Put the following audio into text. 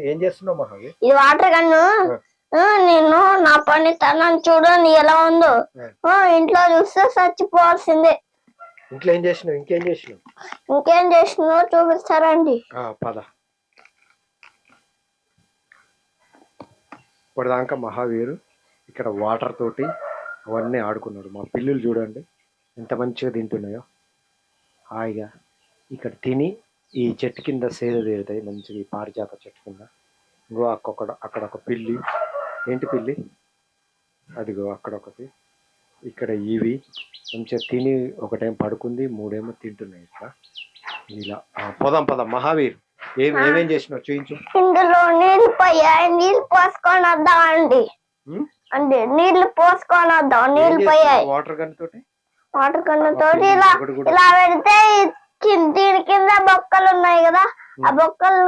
ఏం చేస్తున్నావు మహావి? ఇది వాటర్ గన్ను. నేను నా పని తనని చూడని ఎలా ఉందో. ఇంట్లో చూస్తే చచ్చిపోవాల్సిందే. ఇంట్లో ఏం చేసినావు? ఇంకేం చేసినావు చూపిస్తారండి. పద. ఇప్పటిదాకా మహావీరు ఇక్కడ వాటర్ తోటి అవన్నీ ఆడుకున్నాడు. మా పిల్లులు చూడండి ఎంత మంచిగా తింటున్నాయో హాయిగా. ఇక్కడ తిని ఈ చెట్టు కింద సేద తీరుతాయి మంచిగా, ఈ పారిజాత చెట్టు కింద. ఇంకో అక్కడ ఒక పిల్లి. ఏంటి పిల్లి? అదిగో అక్కడ ఒకటి. ఇక్కడ ఇవి మంచిగా తిని ఒకటేం పడుకుంది, మూడేమో తింటున్నాయి. ఇట్లా ఇలా పదం మహావీర్ ఏమేం చేసినావు చూయించు. ఇందులో నీళ్ళు పోయాయి, నీళ్ళు పోసుకొని వద్దాం అండి. నీళ్లు పోసుకొని వద్దాం. నీళ్ళు పోయాయి వాటర్ గన్ తోటి ఇలా పెడితే దీని కింద బొక్కలు ఉన్నాయి కదా, ఆ బొక్కలు